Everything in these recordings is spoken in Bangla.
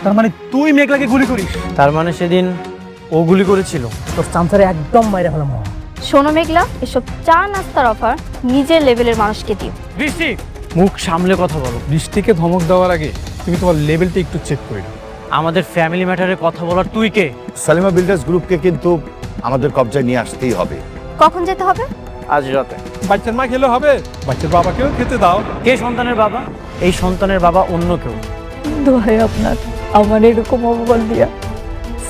তার মানে তুই মেঘলাকে গুলি করিস? তার মানে সেদিন ও গুলি করেছিল? তোর চামচারে একদম মাইরে ফেলাম। শোনো মেঘলা, এসব চা নাস্তার অফার নিজের লেভেলের মানুষকে দিও। বৃষ্টি, মুখ সামলে কথা বলো। বৃষ্টিকে ধমক দেওয়ার আগে তুমি তোমার লেভেলটা একটু চেক করে নাও। আমাদের ফ্যামিলি ম্যাটারে কথা বলার তুই কে? সালিমা বিল্ডার্স গ্রুপকে কিন্তু আমাদের কবজায় নিয়ে আসতেই হবে। কখন যেতে হবে? আজ রাতে। বাচ্চার মা খেলে হবে, বাচ্চার বাবাকেও খেতে দাও। কে সন্তানের বাবা? এই সন্তানের বাবা অন্য কেউ। দোহাই আপনার, আমার এরকম অপমান দিয়া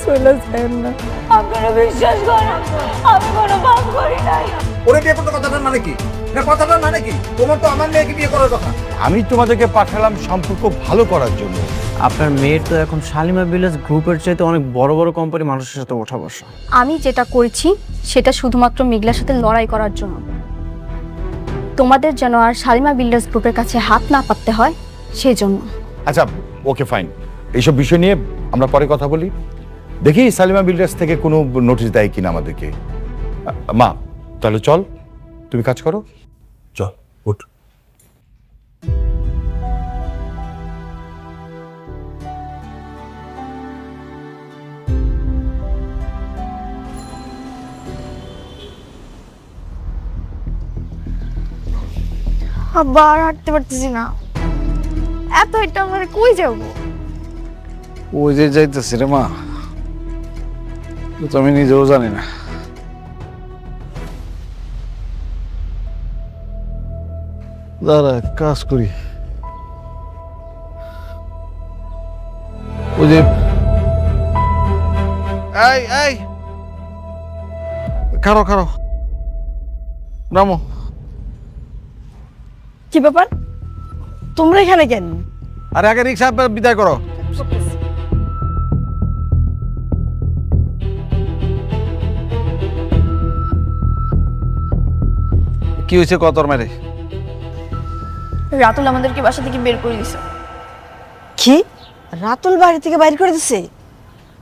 চলে যায় না। আপনারা বিশ্বাস করেন, আমি কোনো পাপ করি নাই। ওরে বিয়ে করতে কথাটার মানে কি? না কথাটার মানে কি? তোমার তো আমার মেয়েকে বিয়ে করার কথা। আমি তোমাদেরকে পাঠালাম সম্পর্ক ভালো করার জন্য। আপনার মেয়ের তো এখন শালিমা ভিলেজ গ্রুপের চাইতে অনেক বড় বড় কোম্পানি মানুষের সাথে ওঠা বসা। আমি যেটা করেছি সেটা শুধুমাত্র মেঘলার সাথে লড়াই করার জন্য। তোমাদের যেন আর শালিমা বিল্ডার্স গ্রুপের কাছে হাত না পাততে হয় সেই জন্য। আচ্ছা, ওকে ফাইন। এইসব বিষয় নিয়ে আমরা পরে কথা বলি। দেখি সালিমা বিল্ডার্স থেকে কোনো নোটিশ দেয় কিনা আমাদেরকে। মা, তাহলে চল, তুমি কাজ করো। চল, উঠ। আবার হাঁটতে পারতেছি না, এত এটা আমরা কই যাবো? ওই যে যাইতেছি রে মা, তো আমি নিজেও জানি না। দাঁড়া, কাজ করি। ওই যে এই খারো খারো, নামো। কি ব্যাপার, তোমরা এখানে কেন? আরে আগে রিক্সা বিদায় করো। কি হয়েছে কতর মেরে? রাতুল আমাদেরকে বাসা থেকে বের করে দিছে। কি? রাতুল বাড়ি থেকে বাইর করে দিছে?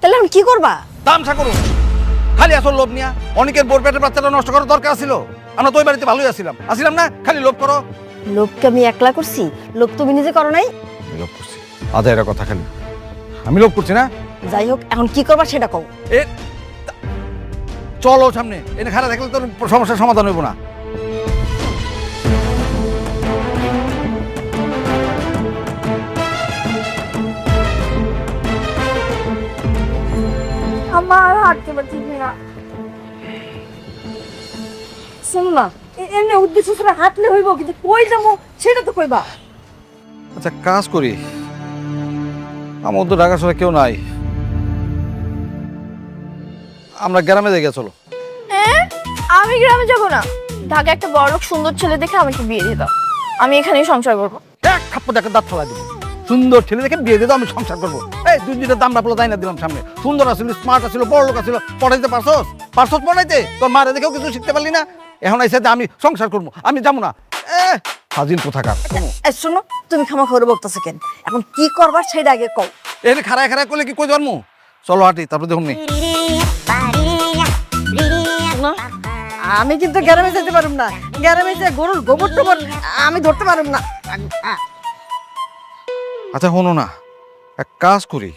তাহলে আমি কি করবা? তামসা করুন, খালি আসল লোভ নিয়া অনেকের বোর পেটের বাচ্চাটা নষ্ট করার দরকার ছিল। আমরা তো ওই বাড়িতে ভালোই আসছিলাম না, খালি লোভ করো। লোককে আমি একলা করছি, লোক তুমি নিজে করো নাই? লোভ করছি আধা এরা কথা, খালি আমি লোভ করছি না। যাই হোক, এখন কি করবা সেটা কও। এ চলো সামনে, এনে খারাপ দেখলে তোর সমস্যার সমাধান হইব না। আমার হাঁটতে পারছি না। শোনো না, এমনি উদ্দেশ্য ছাড়া হাঁটলে হইব, কিন্তু কই যাবো সেটা তো কইবা। আচ্ছা কাজ করি, আমার তো ঢাকা শহরে কেউ নাই, আমরা গ্রামে যাই, চলো। আমি গ্রামে যাব না, ঢাকা একটা বড় লোক সুন্দর ছেলে দেখে আমাকে বিয়ে দিয়ে দাও, আমি এখানেই সংসার করবো। এক থাপ্পড় দেখে দাঁত ফেলা দিব। সুন্দর ছেলে দেখে বিয়ে দিয়ে দাও, আমি সংসার করবো। এই দুই দুইটা দাম রাখলো তাই না দিলাম সামনে। সুন্দর আসছিল, স্মার্ট আসছিল, বড় লোক আসছিল, পড়াইতে পারছস পড়াইতে? তোর মারে দেখেও কিছু শিখতে পারলি না। এখন আইসা আমি সংসার করবো, আমি যাবো না। হাজির কোথাকার। শোনো, তুমি ক্ষমা করে বলতেছো কেন? এখন কি করবার সেটা আগে কও। এখানে খাড়ায় খাড়ায় করলে কি কই জন্ম? চলো হাঁটি, তারপর দেখুন নি। না, আমি কিন্তু গ্রামে যেতে পারুম না। গ্রামে যে গরুর গোবর টোবর আমি ধরতে পারুম না। আচ্ছা শোনো না, এক কাজ করি,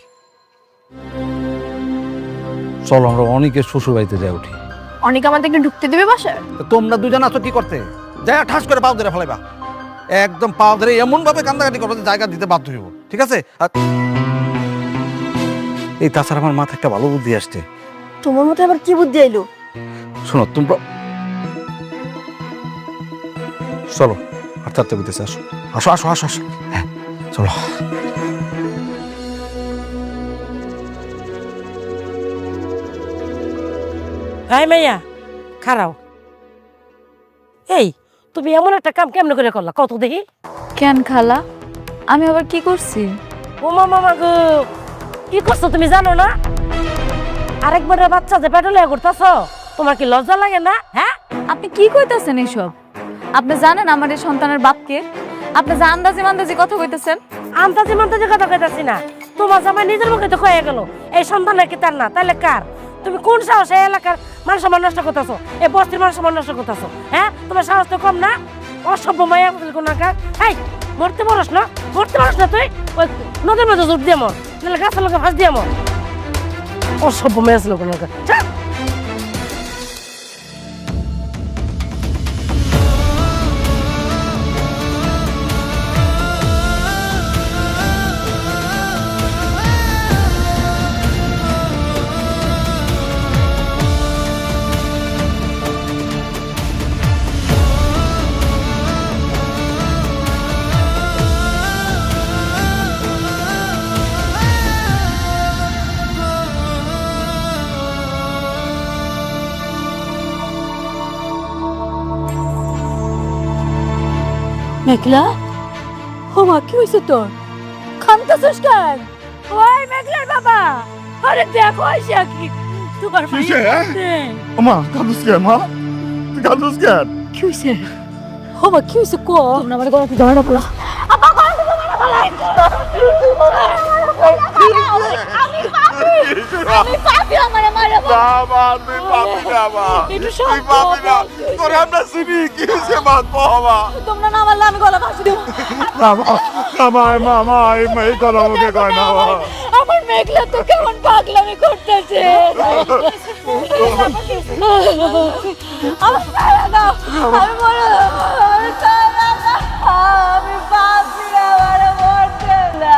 চলো আমরা অনেকের শ্বশুর বাড়িতে যাই উঠি। অনেক আমাদেরকে ঢুকতে দেবে বাসায়? তোমরা দুজন আছো কি করতে? যাই ঠাস করে পাও ধরে ফেলাইবা, একদম পাও ধরে এমন ভাবে কান্দাকাটি করবো যে জায়গা দিতে বাধ্য হইব, ঠিক আছে? আর এই তাছাড়া আমার মাথায় একটা ভালো বুদ্ধি আসছে। তোমার মধ্যে আবার কি বুদ্ধি আইলো? শোনো তোমরা, চলো হাঁটতে হাঁটতে বুঝতেছে, আসো আসো আসো আসো আসো, হ্যাঁ চলো। এই মাইয়া খারাও, এই তুমি এমন একটা কাম কেমন করে করলা কত দেখি? কেন খালা, আমি আবার কি করছি? ও মামা গো, কি করছো তুমি জানো না? আরেকবার বাচ্চা যে পেটলে করতেছ, তোমার কি লজ্জা লাগে না? হ্যাঁ, আপনি কি কইতাছেন এইসব? আপনি জানেন আমার এই সন্তানের বাপকে? আপনি যে আন্দাজি মান্দাজি কথা কইতেছেন। আন্তাজি মান্তাজি কথা কইতাছি না, তোমার জামাই নিজের মুখে তো কয়ে গেল এই সন্তান নাকি তার না, তাহলে কার? তুমি কোন সাহসে এলাকার মান সম্মান নষ্ট করতেছো, এই বস্তির মান সম্মান নষ্ট করতেছো? হ্যাঁ, তোমার সাহস তো কম না? অসভ্য মায়া কোন কার? এই মরতে পারস না তুই? ওই নদীর মধ্যে জোর দিয়ে মর। নাহলে গাছের লোকে ফাঁস দিয়ে মর। অসভ্য মেয়ে ছিল কোনো মেঘলা, ও মা কি হয়েছে তোর? কাঁদতেছিস কেন? ওই মেঘলার বাবা, আরে দেখো আইসা কি তোমার মা কাঁদুস কেন মা? তুই কাঁদুস কেন? কি হয়েছে? ও মা কি হয়েছে কো? তোমরা আমার গলা থেকে ধরা পড়া। আপা গলা থেকে ধরা পড়া। আমি পাপি আমারে মারে বাবা। তুই পাপি না মা। তুই পাপি না। তোরে আমরা চিনি কি হইছে মা বাবা। তোমরা না মারলে আমি গলা ফাঁসি দেব। মা এই কথা আমাকে কয় না মা। আমার মেঘলা তো কেমন পাগলামি করতেছে। আমি বলো আমি পাপি আমারে মরতে না।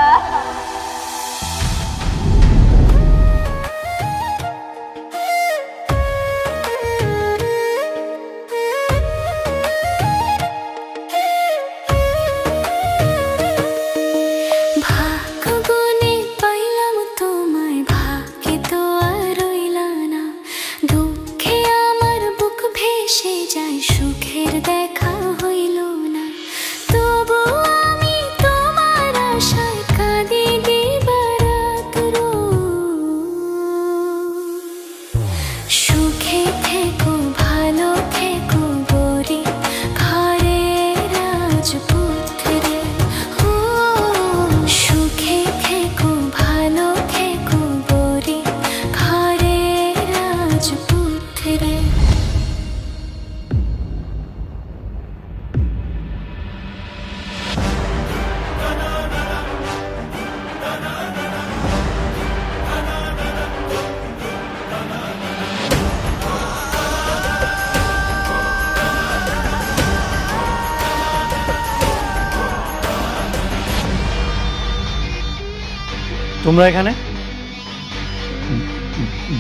তোমরা এখানে?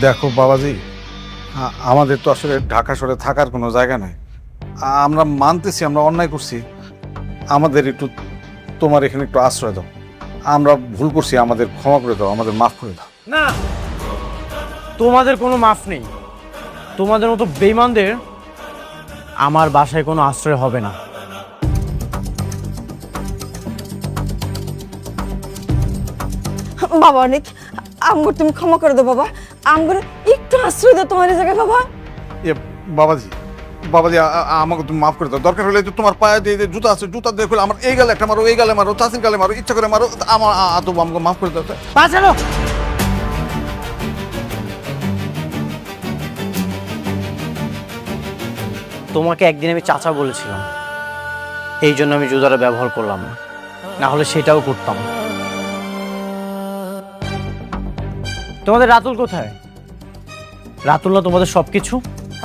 দেখো বাবাজি, আমাদের তো আসলে ঢাকা শহরে থাকার কোনো জায়গা নাই। আমরা মানতেছি আমরা অন্যায় করছি, আমাদের একটু তোমার এখানে একটু আশ্রয় দাও। আমরা ভুল করছি, আমাদের ক্ষমা করে দাও, আমাদের মাফ করে দাও। না, তোমাদের কোনো মাফ নেই। তোমাদের মতো বেঈমানদের আমার বাসায় কোনো আশ্রয় হবে না। বাবা অনেক আমগুলো তুমি ক্ষমা করে দাও বাবা। আমগুলো একটু আশ্রয় দাও তোমার এই জায়গায় বাবা। বাবাজি বাবাজি আমাকে তুমি মাফ করে দাও। দরকার হলে তোমার পায়ে দিয়ে জুতা আছে, জুতা দিয়ে খুলে আমার এই গালে একটা মারো, এই গালে মারো, চাষির গালে মারো, ইচ্ছা করে মারো, আমার আদৌ আমাকে মাফ করে দাও। বাঁচালো। তোমাকে একদিন আমি চাচা বলেছিলাম, এই জন্য আমি জুতাটা ব্যবহার করলাম না, না হলে সেটাও করতাম। তোমাদের রাতুল কোথায়? রাতুল না তোমাদের সবকিছু?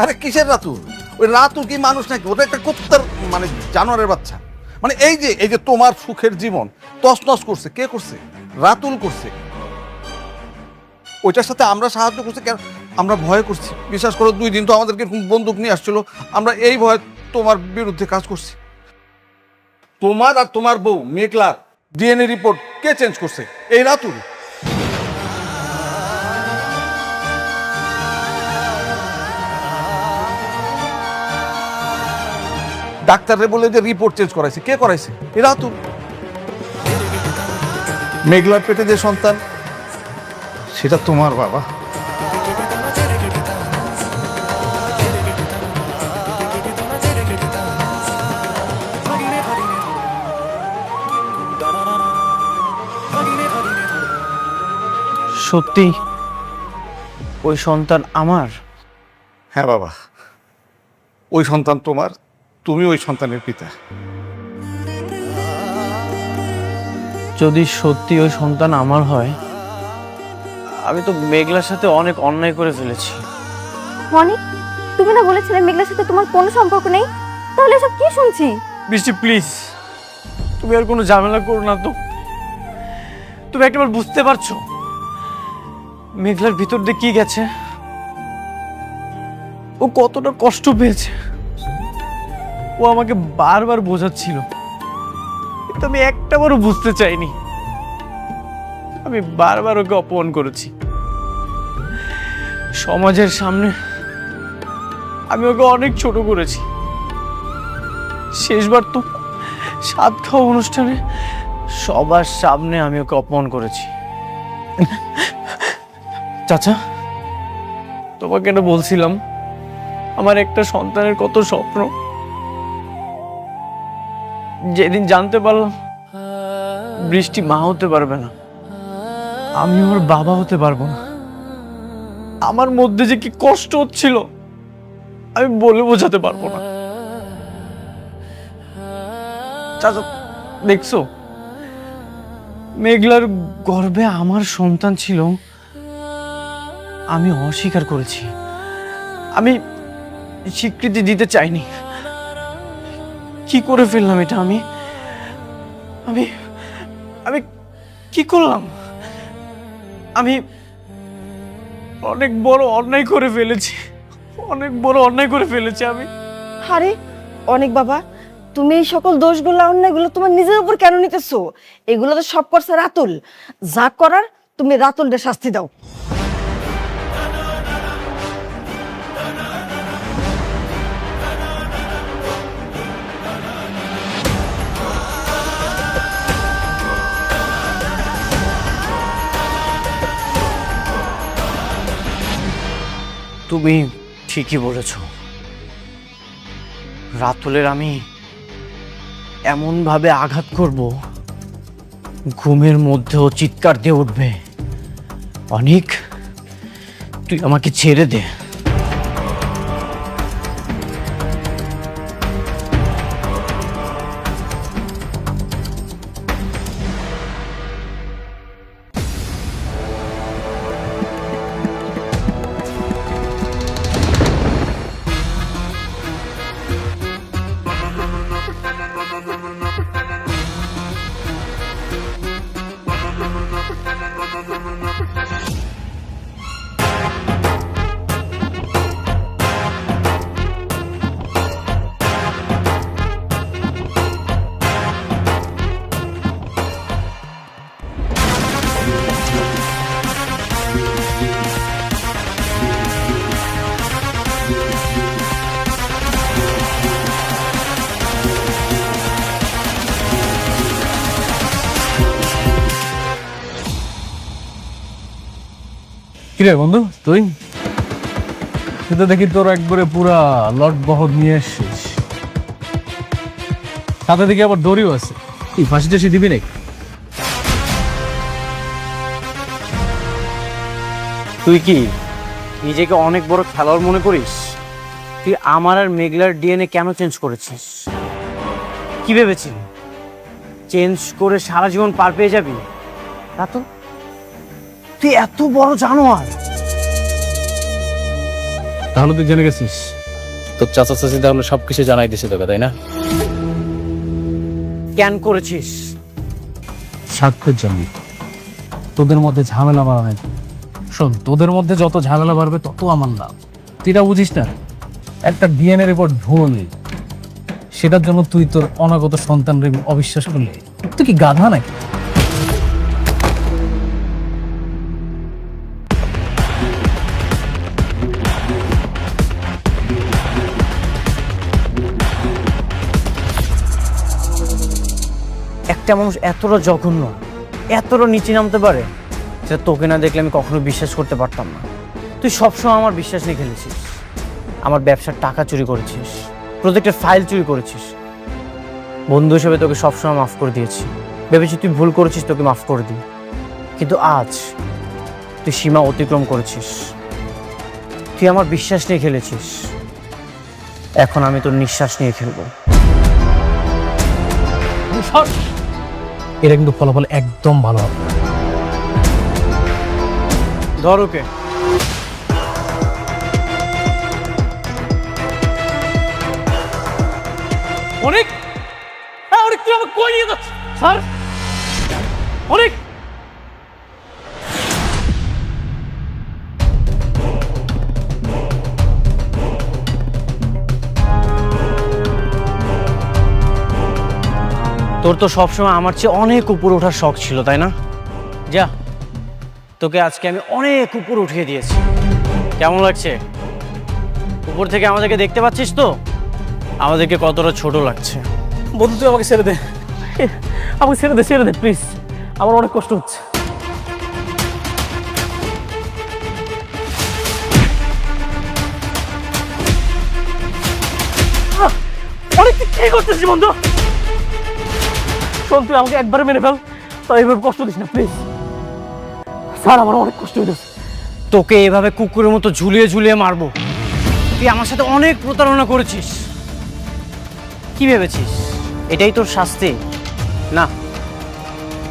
আরে কিসের রাতুল? ওই রাতুল কি মানুষ নাকি? ওটা একটা কুত্তার মানে জানোয়ারের বাচ্চা। মানে এই যে তোমার সুখের জীবন তছনছ করছে কে করছে? রাতুল করছে। ওইটার সাথে আমরা সাহায্য করছি কেন? আমরা ভয় করছি। বিশ্বাস করো 2 দিন তো আমাদেরকে বন্দুক নিয়ে আসছিল, আমরা এই ভয় তোমার বিরুদ্ধে কাজ করছি। তোমার আর তোমার বউ মেঘলার ডিএনএ রিপোর্ট কে চেঞ্জ করছে? এই রাতুল। ডাক্তাররে বলে যে রিপোর্ট চেঞ্জ করাইছে, কে করাইছে? এ রাতুল। মেঘলার পেটে যে সন্তান সেটা তোমার বাবা। সত্যি ওই সন্তান আমার? হ্যাঁ বাবা, ওই সন্তান তোমার, তুমি ওই সন্তানের পিতা। যদি সত্যি ওই সন্তান আমার হয়, আমি তো মেঘলার সাথে অনেক অন্যায় করে ফেলেছি। মনি, তুমি না বলেছিলে মেঘলার সাথে তোমার কোনো সম্পর্ক নেই? তাহলে এসব কি শুনছি? বৃষ্টি প্লিজ, তুমি আর কোনো ঝামেলা করো না তো। তুমি একবার বুঝতে পারছো মেঘলার ভিতর দিয়ে কি গেছে, ও কতটা কষ্ট পেয়েছে। ও আমাকে বারবার বোঝাচ্ছিল, কিন্তু আমি একটাবারও বুঝতে চাইনি। আমি বারবার ওকে অপমান করেছি। সমাজের সামনে আমি ওকে অনেক ছোট করেছি। শেষবার তো সাত খাওয়া অনুষ্ঠানে সবার সামনে আমি ওকে অপমান করেছি। চাচা, তোমাকে না বলছিলাম আমার একটা সন্তানের কত স্বপ্ন। যেদিন জানতে পারলাম বৃষ্টি মা হতে পারবে না, আমি ওর বাবা হতে পারবো না, আমার মধ্যে যে কি কষ্ট হচ্ছিল আমি বলে বোঝাতে পারবো না। চাচা দেখছো, মেঘলার গর্ভে আমার সন্তান ছিল, আমি অস্বীকার করেছি, আমি স্বীকৃতি দিতে চাইনি। কি করে ফেললাম এটা? আমি আমি আমি কি করলাম? আমি অনেক বড় অন্যায় করে ফেলেছি, অনেক বড় অন্যায় করে ফেলেছি আমি। আরে অনেক বাবা, তুমি এই সকল দোষগুলো অন্যায়গুলো তোমার নিজের উপর কেন নিতেছো? এগুলো তো সব করছে রাতুল। যা করার তুমি রাতুলকে শাস্তি দাও। তুমি ঠিকই বলেছ, রাতুলের আমি এমন ভাবে আঘাত করব ঘুমের মধ্যেও চিৎকার দিয়ে উঠবে, অনেক তুই আমাকে ছেড়ে দে। কিরে বন্ধু, তুই তো দেখি তোর একবারে পুরা লট বহর নিয়ে এসছিস, সাথে দেখি আবার দড়িও আছে। কি ফাঁসি টাসি দিবি নাকি? তুই কি নিজেকে অনেক বড় খেলোয়াড় মনে করিস? তুই আমার আর মেঘলার ডিএনএ কেন চেঞ্জ করেছিস? কি ভেবেছিলি চেঞ্জ করে সারা জীবন পার পেয়ে যাবি? তা তো তুই এত বড় জানোয়ার। তাহলে তুই জেনে গেছিস তোর চাচা চাচি তাহলে সবকিছু জানাই দিছে তোকে, তাই না? কেন করেছিস? স্বার্থের জন্য, তোদের মধ্যে ঝামেলা বাড়ানো। শোন, তোদের মধ্যে যত ঝামেলা বাড়বে তত আমার লাভ। তুই এটা বুঝিস না? একটা ডিএনএ রিপোর্ট ভুল, সেটার জন্য তুই তোর অনাগত সন্তানের অবিশ্বাস করলি? তুই কি গাধা নাকি? একটা মানুষ এতটা জঘন্য, এতটা নিচে নামতে পারে, সেটা তোকে না দেখলে আমি কখনো বিশ্বাস করতে পারতাম না। তুই সবসময় আমার বিশ্বাস নিয়ে খেলেছিস, আমার ব্যবসার টাকা চুরি করেছিস, প্রজেক্টের ফাইল চুরি করেছিস। বন্ধু হিসেবে তোকে সবসময় মাফ করে দিয়েছি, ভেবেছি তুই ভুল করেছিস, তোকে মাফ করে দিই। কিন্তু আজ তুই সীমা অতিক্রম করেছিস, তুই আমার বিশ্বাস নিয়ে খেলেছিস। এখন আমি তোর নিঃশ্বাস নিয়ে খেলবো। এটা কিন্তু ফলাফল একদম ভালো হবে। ধর ওকে। অনেক অনেক তুই আমাকে কই নিয়ে যাচ্ছিস স্যার? অনেক তোর তো সবসময় আমার চেয়ে অনেক উপরে ওঠার শখ ছিল, তাই না? যা, তোকে আজকে আমি অনেক উপরে উঠিয়ে দিয়েছি। কেমন লাগছে? উপর থেকে আমাদেরকে দেখতে পাচ্ছিস তো, আমাদেরকে কতটা ছোট লাগছে। বন্ধু তুই আমাকে ছেড়ে দে, আমাকে ছেড়ে দে প্লিজ, আমার অনেক কষ্ট হচ্ছে। অনেক কি করতেছিস বন্ধু? শোন, তুই আমাকে একবারে মেরে ফেল, তাই এভাবে কষ্ট দিস না প্লিজ। স্যার আমার অনেক কষ্ট হইতেছে। তোকে এভাবে কুকুরের মতো ঝুলিয়ে ঝুলিয়ে মারবো? তুই আমার সাথে অনেক প্রতারণা করেছিস। কি ভেবেছিস এটাই তোর শাস্তি? না,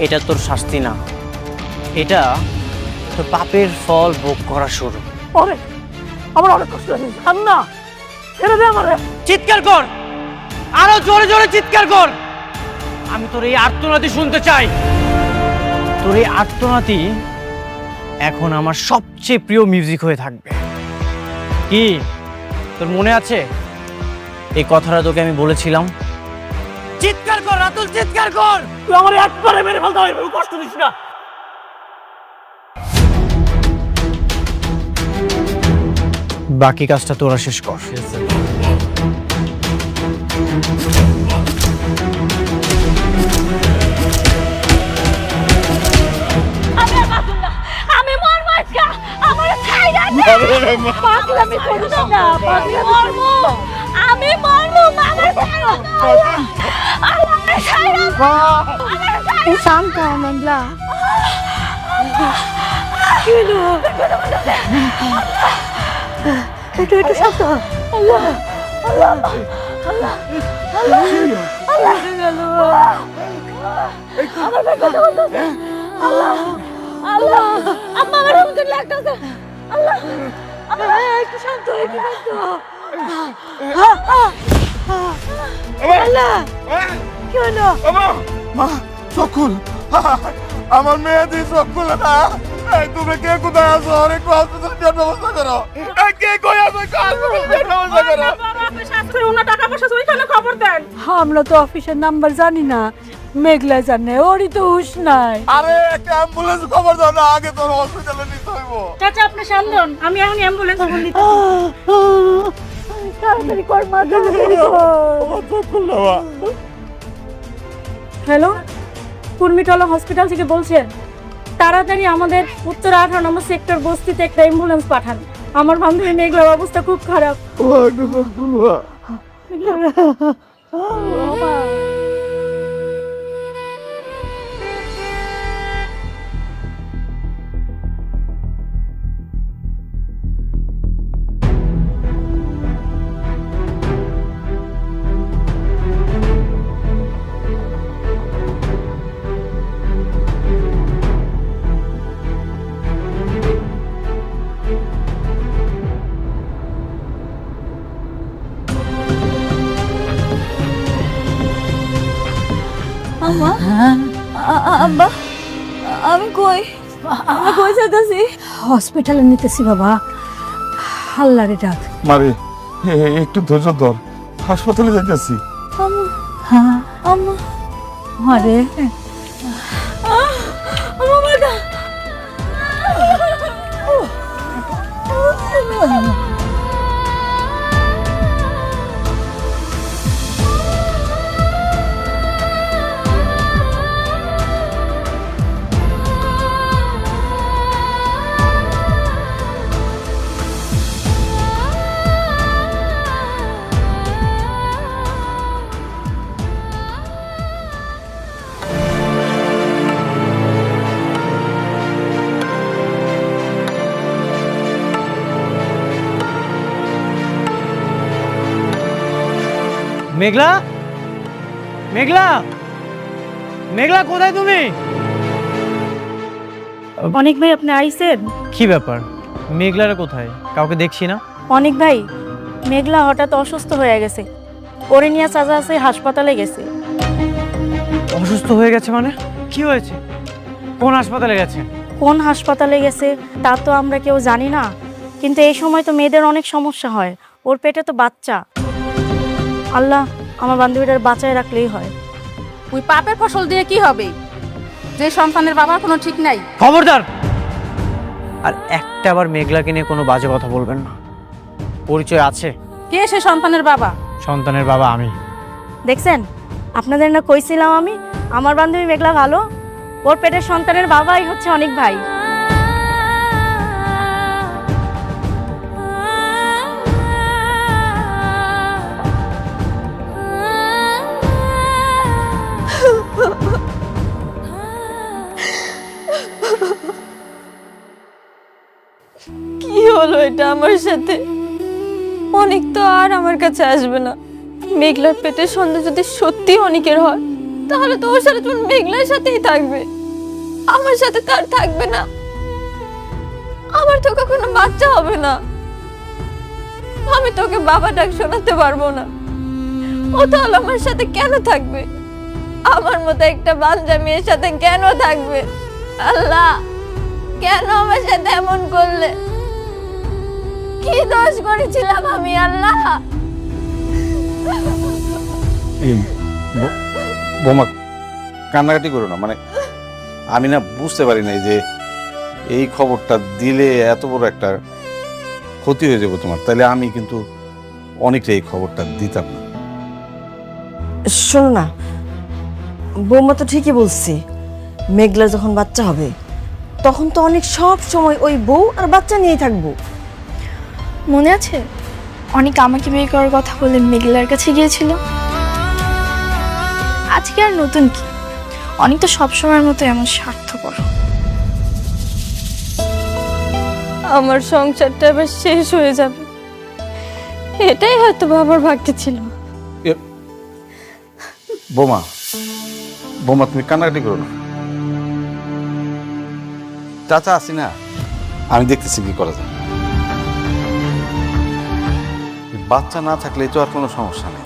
এটা তোর শাস্তি না, এটা তোর পাপের ফল ভোগ করা শুরু। অনেক, আমার অনেক কষ্ট হচ্ছে। ছাড় না, ছেড়ে দে আমারে। চিৎকার কর, আরো জোরে জোরে চিৎকার কর। আমি তোর এই আর্তনাদি শুনতে চাই। তোর এই আর্তনাদি এখন আমার সবচেয়ে প্রিয় মিউজিক হয়ে থাকবে। কি তোর মনে আছে এই কথাটা তোকে আমি বলেছিলাম? চিৎকার কর রাতুল, চিৎকার কর। তুই আমার একবারে মেরে ফেলতে হবে, কষ্ট দিস না। বাকি কাজটা তোরা শেষ কর। আমি মরবো আজকে, আমার ছাইরা দে। পাগলামি করিস না, মরবো, আমি মরবো, আমার ছাইরা দে। আমার ছাইরা দে। শান্ত হ মেঘলা। কি হলো? একটু শান্ত হ। আল্লাহ আল্লাহ আল্লাহ আল্লাহ আল্লাহ গেল। আমার কথা বলতেছে। আল্লাহ আল্লাহ, আম্মা আমার মতো লাগতেছে। আল্লাহ আল্লাহ, একটু শান্ত হ, একটু শান্ত হ। আল্লাহ কি হলো? মা চকুল, আমার মেয়ে দিয়ে চকুল না। তুমি কে কোথায় আছো? অনেক হসপিটাল ব্যবস্থা করো। কে কই আছো? হসপিটাল ব্যবস্থা করো। আমরা তো অফিসের নাম্বার জানি না, মেঘলা জানে, ওরই তো হুশ নাই। আরে একটা অ্যাম্বুলেন্স খবর দাও না, আগে তোর হসপিটালে নিতে হইব। চাচা আপনি সামলান, আমি এখন অ্যাম্বুলেন্স খবর দিতে। তাড়াতাড়ি কর মা, তাড়াতাড়ি কর। হ্যালো, কুর্মিটলা হসপিটাল থেকে বলছেন? তাড়াতাড়ি আমাদের উত্তর 18 নম্বর সেক্টর বস্তিতে একটা অ্যাম্বুলেন্স পাঠান। আমার বান্ধবী মেঘলার অবস্থা খুব খারাপ। আব্বা, আমি কই যাইতাছি? হসপিটালে নিতেছি বাবা, আল্লাহরে ডাক। মারে একটু ধৈর্য ধর, হাসপাতালে যাইতেছি। আম্মা মারে মেঘলা, মেঘলা, মেঘলা কোথায় তুমি? অনেক ভাই আপনি আইছেন? কি ব্যাপার, মেঘলারা কোথায়? কাউকে দেখছি না। অনেক ভাই, মেঘলা হঠাৎ অসুস্থ হয়ে গেছে, ওরে নিয়ে চাচা আছে হাসপাতালে গেছে। অসুস্থ হয়ে গেছে মানে? কি হয়েছে? কোন হাসপাতালে গেছে? কোন হাসপাতালে গেছে তা তো আমরা কেউ জানি না, কিন্তু এই সময় তো মেয়েদের অনেক সমস্যা হয়, ওর পেটে তো বাচ্চা। আল্লাহ আমার বান্ধবীটার বাঁচায় রাখলেই হয়। ওই পাপের ফসল দিয়ে কি হবে, যে সন্তানের বাবার কোনো ঠিক নাই। খবরদার! আর একটা আবার মেঘলাকে নিয়ে কোনো বাজে কথা বলবেন না। পরিচয় আছে? কে সে সন্তানের বাবা? সন্তানের বাবা আমি। দেখছেন, আপনাদের না কইছিলাম আমি আমার বান্ধবী মেঘলা ভালো, ওর পেটের সন্তানের বাবাই হচ্ছে অনেক ভাই। কি হলো এটা আমার সাথে? অনেক তো আর আমার কাছে আসবে না। মেঘলার পেটের সন্তান যদি সত্যি অনেকের হয়, তাহলে তো ওর সাথে তোমার মেঘলার সাথেই থাকবে, আমার সাথে তার থাকবে না। আমার তো কখনো বাচ্চা হবে না, আমি তোকে বাবা ডাক শোনাতে পারবো না। ও তাহলে আমার সাথে কেন থাকবে? আমার মতো একটা বাচ্চা মেয়ের সাথে কেন থাকবে? আল্লাহ, কেন আমার সাথে এমন করলে? কি দোষ করেছিলাম আমি আল্লাহ? বোমা, কান্নাকাটি করো না। মানে আমি না বুঝতে পারি নাই যে এই খবরটা দিলে এত বড় একটা ক্ষতি হয়ে যাবে তোমার। তাহলে আমি কিন্তু অনেকটা এই খবরটা দিতাম না। শোনো না, বৌমা তো ঠিকই বলছে, মেঘলা যখন বাচ্চা হবে তখন তো অনেক সব সময় ওই বউ আর বাচ্চা নিয়েই থাকবো। মনে আছে অনেক আমাকে বিয়ে করার কথা বলে মেঘলার কাছে গিয়েছিল? আজকে আর নতুন কি, অনেক তো সবসময়ের মতো এমন স্বার্থপর। আমার সংসারটা এবার শেষ হয়ে যাবে, এটাই হয়তো বাবার ভাগ্যে ছিল। বোমা, বোমা তুমি কান্নাকাটি করো না। চাচা আসি না, আমি দেখতেছি কি করা যায়। বাচ্চা না থাকলে তো আর কোনো সমস্যা নেই।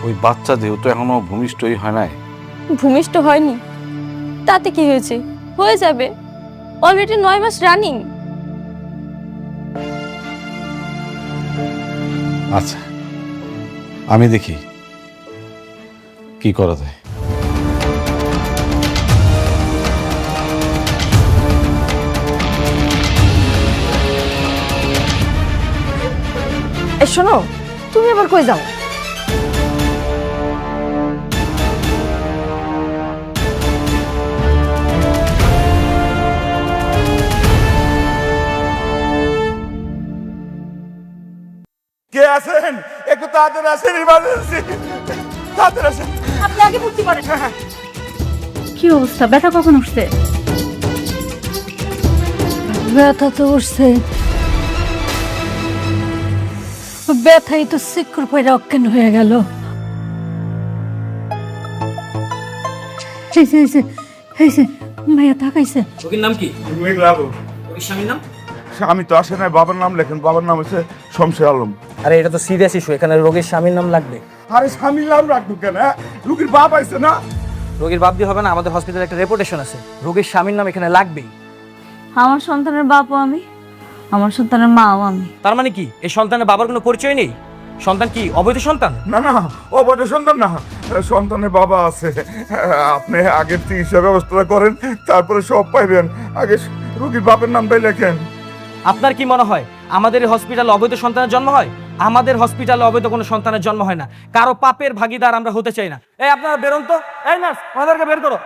ওই বাচ্চা যেহেতু এখনো ভূমিষ্ঠই হয় নাই। ভূমিষ্ঠ হয়নি তাতে কি হয়েছে, হয়ে যাবে, অলরেডি 9 মাস রানিং। আচ্ছা, আমি দেখি কি করা যায়। এই শোনো, তুমি আবার কই যাও? কে আছেন? একটু তাড়াতাড়ি আসেন, ইমার্জেন্সি, তাড়াতাড়ি আসেন। আপনি আগে ভর্তি করেন। কি অবস্থা, ব্যথা কখন উঠছে? ব্যথা তো উঠছে, ব্যথাই তো শিক্ষর পয়রা অজ্ঞান হয়ে গেল। ভাইয়া তাকাইছে। রোগীর নাম কি? রোগীর স্বামীর নাম? আমি তো আসে নাই, বাবার নাম লেখেন। বাবার নাম হচ্ছে শমশের আলম। আরে এটা তো সিরিয়াস ইস্যু, এখানে রোগীর স্বামীর নাম লাগবে। আরে স্বামীর নাম রাখবো কেন? রুগীর বাপ আইছে না। রোগীর বাপ দিয়ে হবে না, আমাদের হসপিটালে একটা রেপুটেশন আছে, রোগীর স্বামীর নাম এখানে লাগবেই। আমার সন্তানের বাপও আমি, আমার সন্তানের মাও আমি। তার মানে কি এই সন্তানের বাবার কোনো পরিচয় নেই? সন্তান কি অবৈধ সন্তান? না না, অবৈধ সন্তান না, সন্তানের বাবা আছে। আপনি আগে চিকিৎসা ব্যবস্থা করেন, তারপরে সব পাইবেন। আগে রুগীর বাপের নামটাই লেখেন। আপনার কি মনে হয় আমাদের এই হসপিটালে অবৈধ সন্তানের জন্ম হয়? আমাদের হসপিটালে অবৈধ কোনো সন্তানের জন্ম হয় না। কারো পাপের ভাগিদার আমরা হতে চাই না। এই আপনারা বেরোন তো। এই নার্স, ওনাদেরকে বের করো।